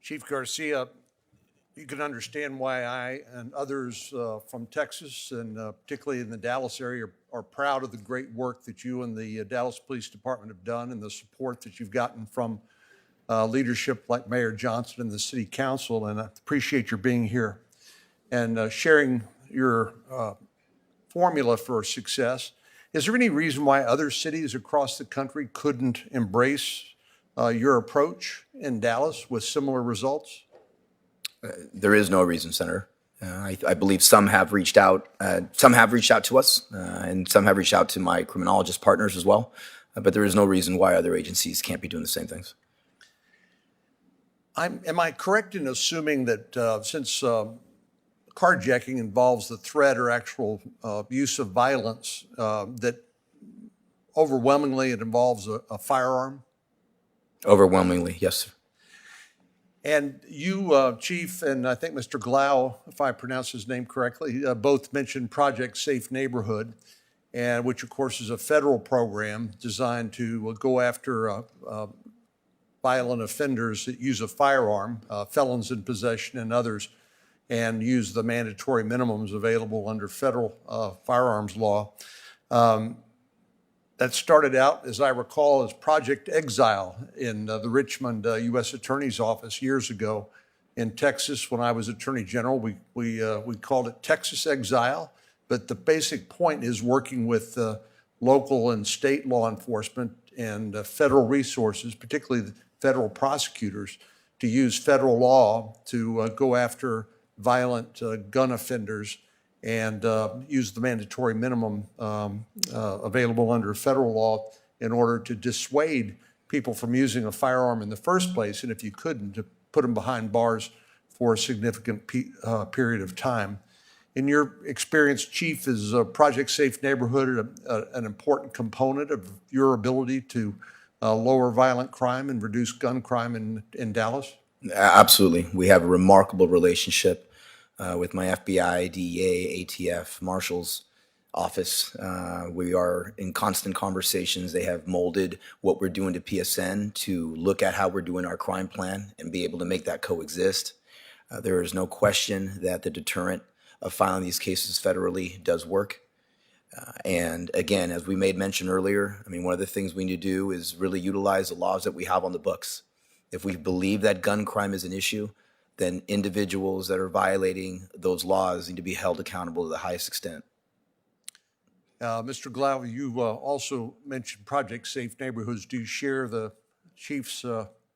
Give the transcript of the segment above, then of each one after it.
Chief Garcia, you can understand why I and others from Texas and particularly in the Dallas area are proud of the great work that you and the Dallas Police Department have done and the support that you've gotten from leadership like Mayor Johnson and the City Council. And I appreciate your being here and sharing your formula for success. Is there any reason why other cities across the country couldn't embrace your approach in Dallas with similar results? There is no reason, Senator. I believe some have reached out. Some have reached out to us, and some have reached out to my criminologist partners as well. But there is no reason why other agencies can't be doing the same things. Am I correct in assuming that since carjacking involves the threat or actual use of violence, that overwhelmingly it involves a firearm? Overwhelmingly, yes, sir. And you, Chief, and I think Mr. Glau, if I pronounce his name correctly, both mentioned Project Safe Neighborhood, and which, of course, is a federal program designed to go after violent offenders that use a firearm, felons in possession and others, and use the mandatory minimums available under federal firearms law. That started out, as I recall, as Project Exile in the Richmond U.S. Attorney's Office years ago. In Texas, when I was Attorney General, we called it Texas Exile. But the basic point is working with local and state law enforcement and federal resources, particularly the federal prosecutors, to use federal law to go after violent gun offenders and use the mandatory minimum available under federal law in order to dissuade people from using a firearm in the first place, and if you couldn't, to put them behind bars for a significant period of time. In your experience, Chief, is Project Safe Neighborhood an important component of your ability to lower violent crime and reduce gun crime in Dallas? Absolutely. We have a remarkable relationship with my FBI, DEA, ATF, Marshals office. We are in constant conversations. They have molded what we're doing to PSN to look at how we're doing our crime plan and be able to make that coexist. There is no question that the deterrent of filing these cases federally does work. And again, as we made mention earlier, I mean, one of the things we need to do is really utilize the laws that we have on the books. If we believe that gun crime is an issue, then individuals that are violating those laws need to be held accountable to the highest extent. Mr. Glau, you also mentioned Project Safe Neighborhoods. Do you share the Chief's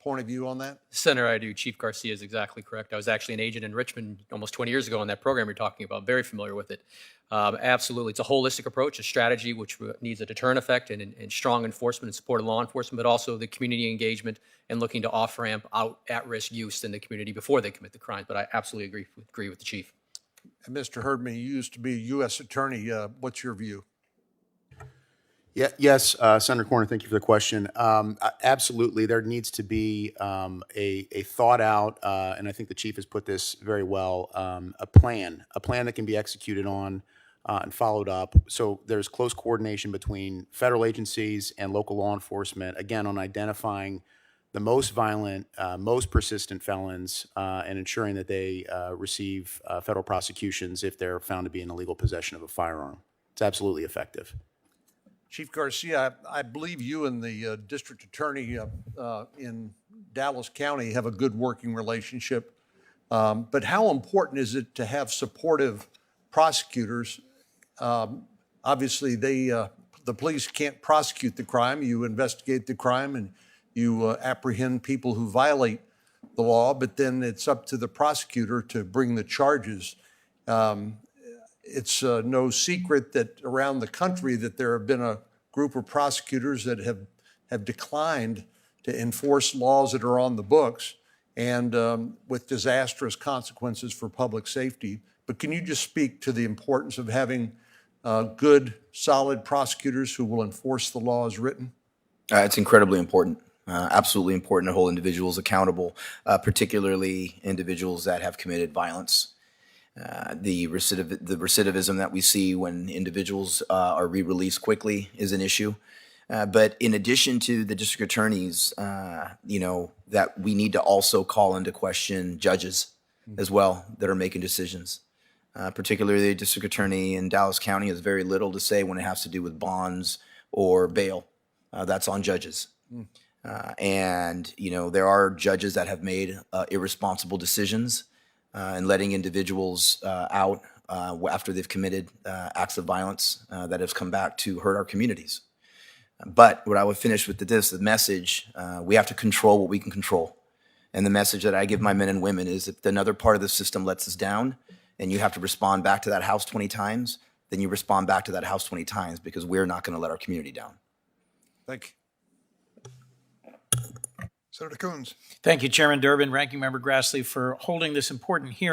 point of view on that? Senator, I do. Chief Garcia is exactly correct. I was actually an agent in Richmond almost 20 years ago on that program you're talking about. Very familiar with it. Absolutely. It's a holistic approach, a strategy which needs a deterrent effect and strong enforcement and support of law enforcement, but also the community engagement and looking to off-ramp out at-risk use in the community before they commit the crimes. But I absolutely agree with the Chief. And Mr. Herdman, you used to be a U.S. Attorney. What's your view? Yes, Senator Cornyn, thank you for the question. Absolutely, there needs to be a thought out, and I think the Chief has put this very well, a plan that can be executed on and followed up. So there's close coordination between federal agencies and local law enforcement, again, on identifying the most violent, most persistent felons and ensuring that they receive federal prosecutions if they're found to be in illegal possession of a firearm. It's absolutely effective. Chief Garcia, I believe you and the district attorney in Dallas County have a good working relationship. But how important is it to have supportive prosecutors? Obviously, the police can't prosecute the crime. You investigate the crime and you apprehend people who violate the law, but then it's up to the prosecutor to bring the charges. It's no secret that around the country that there have been a group of prosecutors that have declined to enforce laws that are on the books and with disastrous consequences for public safety. But can you just speak to the importance of having good, solid prosecutors who will enforce the law as written? It's incredibly important. Absolutely important to hold individuals accountable, particularly individuals that have committed violence. The recidivism that we see when individuals are re-released quickly is an issue. But in addition to the district attorneys, that we need to also call into question judges as well that are making decisions. Particularly the district attorney in Dallas County has very little to say when it has to do with bonds or bail. That's on judges. And there are judges that have made irresponsible decisions and letting individuals out after they've committed acts of violence that have come back to hurt our communities. But what I would finish with the message, we have to control what we can control. And the message that I give my men and women is if another part of the system lets us down and you have to respond back to that house 20 times, then you respond back to that house 20 times because we're not going to let our community down. Thank you. Senator Coons. Thank you, Chairman Durbin, Ranking Member Grassley, for holding this important hearing.